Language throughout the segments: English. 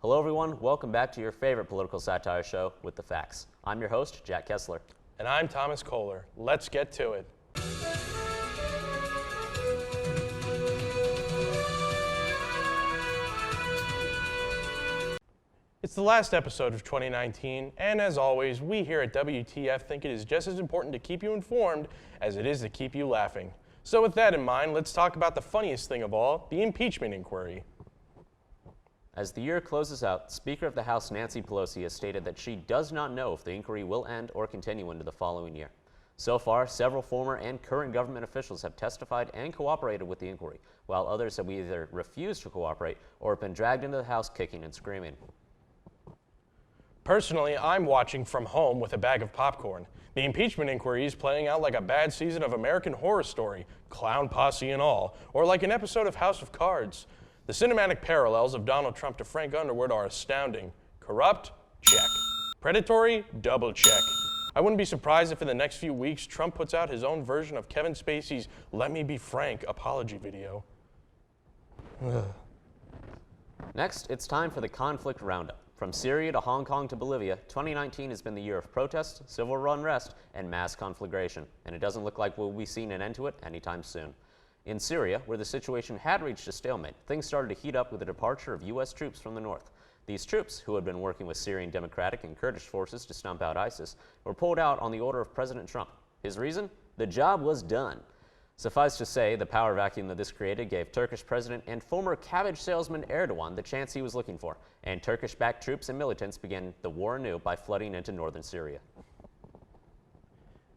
Hello everyone, welcome back to your favorite political satire show, With the Facts. I'm your host, Jack Kessler. And I'm Thomas Kohler. Let's get to it. It's the last episode of 2019, and as always, we here at WTF think it is just as important to keep you informed as it is to keep you laughing. So with that in mind, let's talk about the funniest thing of all, the impeachment inquiry. As the year closes out, Speaker of the House Nancy Pelosi has stated that she does not know if the inquiry will end or continue into the following year. So far, several former and current government officials have testified and cooperated with the inquiry, while others have either refused to cooperate or have been dragged into the House kicking and screaming. Personally, I'm watching from home with a bag of popcorn. The impeachment inquiry is playing out like a bad season of American Horror Story, clown posse and all, or like an episode of House of Cards. The cinematic parallels of Donald Trump to Frank Underwood are astounding. Corrupt? Check. Predatory? Double check. I wouldn't be surprised if in the next few weeks Trump puts out his own version of Kevin Spacey's Let Me Be Frank apology video. Next, it's time for the conflict roundup. From Syria to Hong Kong to Bolivia, 2019 has been the year of protests, civil unrest, and mass conflagration, and it doesn't look like we'll be seeing an end to it anytime soon. In Syria, where the situation had reached a stalemate, things started to heat up with the departure of U.S. troops from the north. These troops, who had been working with Syrian Democratic and Kurdish forces to stomp out ISIS, were pulled out on the order of President Trump. His reason? The job was done. Suffice to say, the power vacuum that this created gave Turkish President and former cabbage salesman Erdogan the chance he was looking for, and Turkish-backed troops and militants began the war anew by flooding into northern Syria.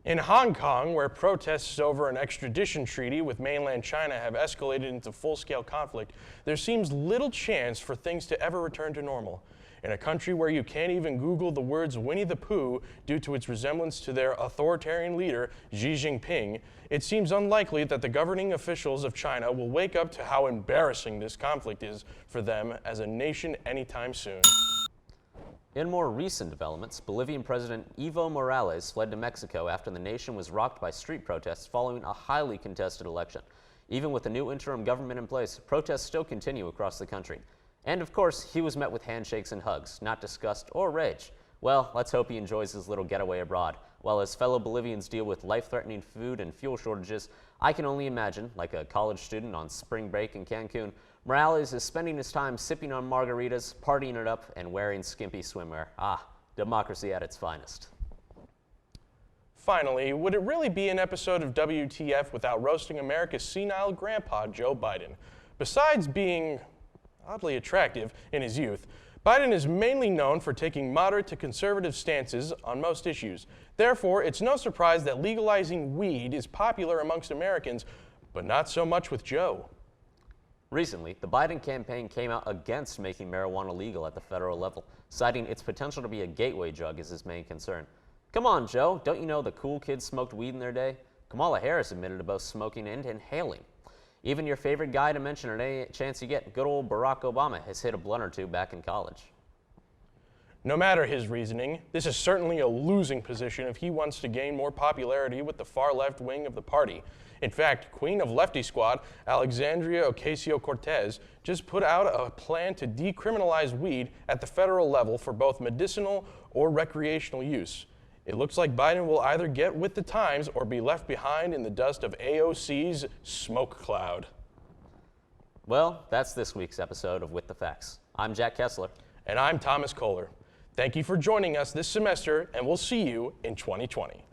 In Hong Kong, where protests over an extradition treaty with mainland China have escalated into full-scale conflict, there seems little chance for things to ever return to normal. In a country where you can't even Google the words Winnie the Pooh due to its resemblance to their authoritarian leader, Xi Jinping, it seems unlikely that the governing officials of China will wake up to how embarrassing this conflict is for them as a nation anytime soon. In more recent developments, Bolivian President Evo Morales fled to Mexico after the nation was rocked by street protests following a highly contested election. Even with the new interim government in place, protests still continue across the country. And of course, he was met with handshakes and hugs, not disgust or rage. Well, let's hope he enjoys his little getaway abroad. While his fellow Bolivians deal with life-threatening food and fuel shortages, I can only imagine, like a college student on spring break in Cancun, Morales is spending his time sipping on margaritas, partying it up, and wearing skimpy swimwear. Ah, democracy at its finest. Finally, would it really be an episode of WTF without roasting America's senile grandpa, Joe Biden? Besides being oddly attractive in his youth, Biden is mainly known for taking moderate to conservative stances on most issues. Therefore, it's no surprise that legalizing weed is popular amongst Americans, but not so much with Joe. Recently, the Biden campaign came out against making marijuana legal at the federal level, citing its potential to be a gateway drug as his main concern. Come on, Joe, don't you know the cool kids smoked weed in their day? Kamala Harris admitted to both smoking and inhaling. Even your favorite guy to mention at any chance you get, good old Barack Obama, has hit a blunt or two back in college. No matter his reasoning, this is certainly a losing position if he wants to gain more popularity with the far-left wing of the party. In fact, Queen of Lefty Squad, Alexandria Ocasio-Cortez, just put out a plan to decriminalize weed at the federal level for both medicinal or recreational use. It looks like Biden will either get with the times or be left behind in the dust of AOC's smoke cloud. Well, that's this week's episode of With the Facts. I'm Jack Kessler. And I'm Thomas Kohler. Thank you for joining us this semester, and we'll see you in 2020.